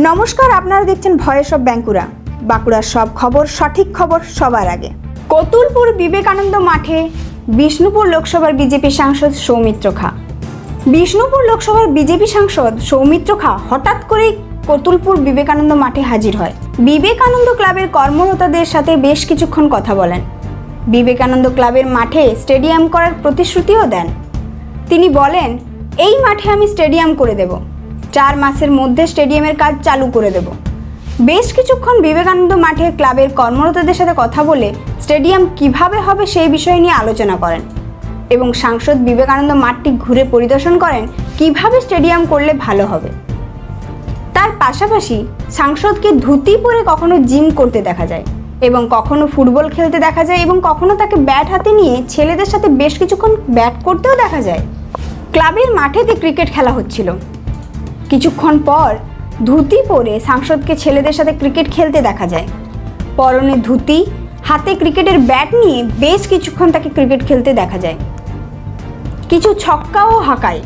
नमस्कार, आपनारा देखছেন voice of Bankura. বাঁকুড়ার সব খবর, সঠিক খবর সবার আগে। কতুলপুর বিবেকানন্দ মাঠে বিষ্ণুপুর লোকসভার বিজেপি সাংসদ সৌমিত্র খা। বিষ্ণুপুর লোকসভার বিজেপি সাংসদ সৌমিত্র খা হঠাৎ করেই কতুলপুর বিবেকানন্দ মাঠে হাজির হয়। বিবেকানন্দ ক্লাবের কর্মরতদের সাথে বেশ কিছুক্ষণ কথা বলেন। বিবেকানন্দ ক্লাবের মাঠে স্টেডিয়াম করার প্রতিশ্রুতিও দেন। তিনি বলেন, এই মাঠে আমি স্টেডিয়াম করে দেব, 4 মাসের মধ্যে স্টেডিয়ামের কাজ চালু করে দেব। বেশ কিছুক্ষণ বিবেকানন্দ মাঠে ক্লাবের কর্মরতদের সাথে কথা বলে স্টেডিয়াম কিভাবে হবে সেই বিষয় নিয়ে আলোচনা করেন এবং সাংসদ বিবেকানন্দ মাঠটি ঘুরে পরিদর্শন করেন কিভাবে স্টেডিয়াম করলে ভালো হবে। তার পাশাপাশি সাংসদকে ধুতি পরে কখনো জিম করতে দেখা যায় এবং কখনো ফুটবল খেলতে দেখা যায় এবং কখনো তাকে ব্যাট হাতে নিয়ে ছেলেদের সাথে বেশ কিছুক্ষণ ব্যাট করতেও দেখা যায়। ক্লাবের মাঠেতে ক্রিকেট খেলা হচ্ছিল। কিছুক্ষণ পর ধুতি পরে সাংসদকে ছেলেদের সাথে ক্রিকেট খেলতে দেখা যায়। পরনে ধুতি, হাতে ক্রিকেটের ব্যাট নিয়ে বেশ কিছুক্ষণ তাকে ক্রিকেট খেলতে দেখা যায়। কিছু ছক্কাও হাঁকায়।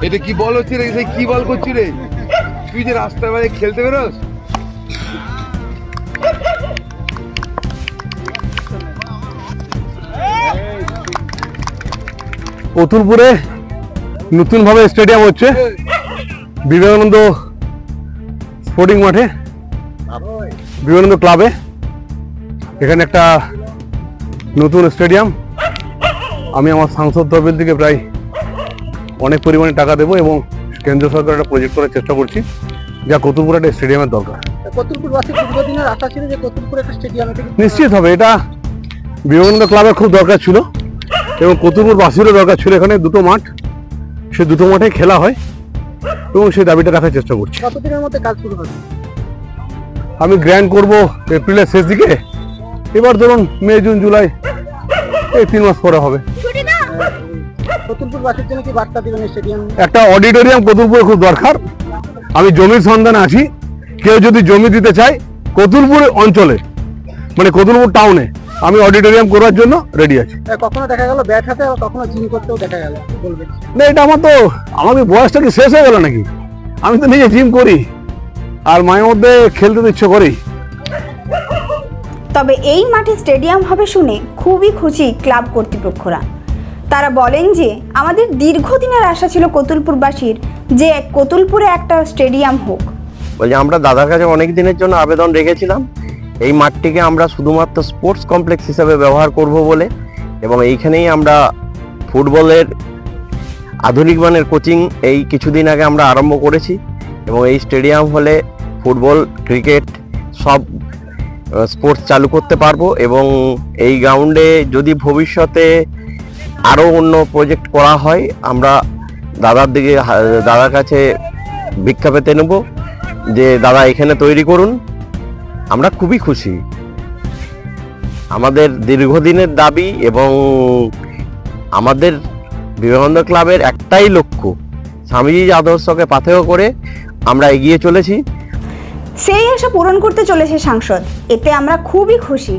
এটা কি বল হচ্ছে রে? কি বল করছি রে তুই যে রাস্তায় বাইরে খেলতে বেরোস? কতুলপুরে নতুনভাবে স্টেডিয়াম হচ্ছে বিবেকানন্দ স্পোর্টিং মাঠে, বিবেকানন্দ ক্লাবে। এখানে একটা নতুন স্টেডিয়াম আমি আমার সাংসদ তরফের দিকে প্রায় অনেক পরিমাণে টাকা দেবো এবং কেন্দ্র সরকার একটা প্রজেক্ট করার চেষ্টা করছি, যা কতুলপুরে একটা স্টেডিয়ামের দরকার। কতুলপুরবাসীর দীর্ঘদিনের আশা ছিল যে কতুলপুরে একটা স্টেডিয়াম নিশ্চিত হবে। এটা বিবেকানন্দ ক্লাবের খুব দরকার ছিল এবং কতুলপুরবাসীরও দরকার ছিল। এখানে দুটো মাঠ, সে দুটো মাঠে খেলা হয় এবং সেই দাবিটা রাখার চেষ্টা করছি। কতদিনের মধ্যে কাজ শুরু হবে? আমি গ্র্যান্ড করব এপ্রিলের শেষ দিকে, এবার ধরুন মে, জুন, জুলাই, এই 3 মাস পরে হবে। কতুলপুরবাসীর জন্য কি বার্তা দিবেন? স্টেডিয়াম একটা অডিটোরিয়াম কতুলপুরে খুব দরকার। আমি জমির সন্ধানে আছি। কেউ যদি জমি দিতে চায় কতুলপুর অঞ্চলে, মানে কতুলপুর টাউনে, আমি অডিটোরিয়াম করার জন্য রেডি আছি। কখনো দেখা গেল ব্যাট হাতে, আবার কখনো জিম করতেও দেখা গেল, বলবেন না? এটা আমাদের বয়সটা কি শেষ হয়ে গেল নাকি? আমি তো নিজে জিম করি আর মায়ের মধ্যে খেলতে তো ইচ্ছে করি। তবে এই মাঠে স্টেডিয়াম হবে শুনে খুবই খুশি ক্লাব কর্তৃপক্ষরা। তারা বলেন যে আমাদের দীর্ঘদিনের আশা ছিল কতুলপুরবাসীর যে কতুলপুরে একটা স্টেডিয়াম হোক। বলছি, আমরা দাদার কাছে অনেক দিনের জন্য আবেদন রেখেছিলাম এই মাঠটিকে আমরা শুধুমাত্র স্পোর্টস কমপ্লেক্স হিসেবে ব্যবহার করব বলে, এবং এইখানেই আমরা ফুটবলের আধুনিক মানের কোচিং এই কিছুদিন আগে আমরা আরম্ভ করেছি এবং এই স্টেডিয়াম হলে ফুটবল, ক্রিকেট সব স্পোর্টস চালু করতে পারবো। এবং এই গ্রাউন্ডে যদি ভবিষ্যতে আরও অন্য প্রজেক্ট করা হয়, আমরা দাদার কাছে ভিক্ষা পেতে নেব যে দাদা এখানে তৈরি করুন। আমরা খুবই খুশি। আমাদের দীর্ঘদিনের দাবি এবং আমাদের বিবেকানন্দ ক্লাবের একটাই লক্ষ্য, স্বামীজির আদর্শকে পাথেয় করে আমরা এগিয়ে চলেছি। সেই আশা পূরণ করতে চলেছে সাংসদ, এতে আমরা খুবই খুশি।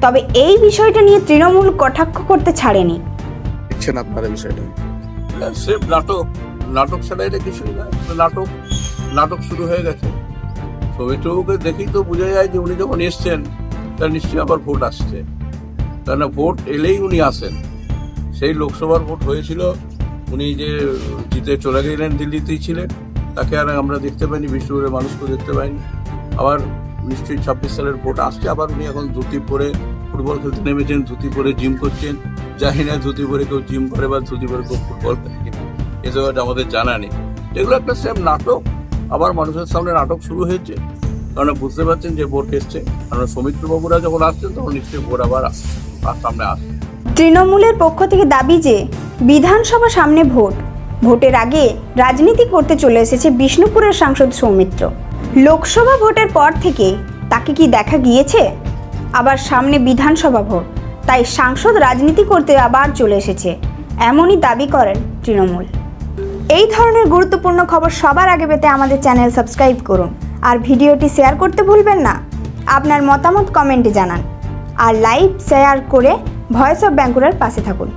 তবে এই বিষয়টা নিয়ে তৃণমূল কটাক্ষ করতে ছাড়েনি। দেখছেন আপনারা বিষয়টা? স্রেফ নাটক ছাড়া এটা কিছুই না। নাটক শুরু হয়ে গেছে। সৌমিত্রবাবুকে দেখেই তো বোঝা যায় যে উনি যখন এসছেন তার নিশ্চয়ই আবার ভোট আসছে, কেন ভোট এলেই উনি আসেন। সেই লোকসভার ভোট হয়েছিল, উনি যে জিতে চলে গেলেন, দিল্লিতেই ছিলেন, তাকে আর আমরা দেখতে পাইনি, বিষ্ণুপুরের মানুষকেও দেখতে পাইনি। আবার নিশ্চয়ই 26 সালের ভোট আসছে, আবার উনি এখন ধুতি পরে ফুটবল খেলতে নেমেছেন, ধুতি পরে জিম করছেন। জানি না ধুতি পরে কেউ জিম করে বা ধুতি পরে কেউ ফুটবল খেলে কিনা, এসব আমাদের জানা নেই। এগুলো একটা সেম নাটক। আবার মানুষের সামনে নাটক শুরু হয়েছে, কারণ বুঝতে পারছেন যে ভোট এসছে। কারণ সৌমিত্রবাবুরা যখন আসছেন তখন নিশ্চয়ই ভোট আবার সামনে আসছে। তৃণমূলের পক্ষ থেকে দাবি যে বিধানসভা সামনে ভোটের আগে রাজনীতি করতে চলে এসেছে বিষ্ণুপুরের সাংসদ সৌমিত্র। লোকসভা ভোটের পর থেকে তাকে কি দেখা গিয়েছে? আবার সামনে বিধানসভা ভোট, তাই সাংসদ রাজনীতি করতে আবার চলে এসেছে, এমনই দাবি করেন তৃণমূল। এই ধরনের গুরুত্বপূর্ণ খবর সবার আগে পেতে আমাদের চ্যানেল সাবস্ক্রাইব করুন আর ভিডিওটি শেয়ার করতে ভুলবেন না। আপনার মতামত কমেন্টে জানান। আর লাইভ শেয়ার করে ভয়েস অফ বাঁকুড়ার পাশে থাকুন।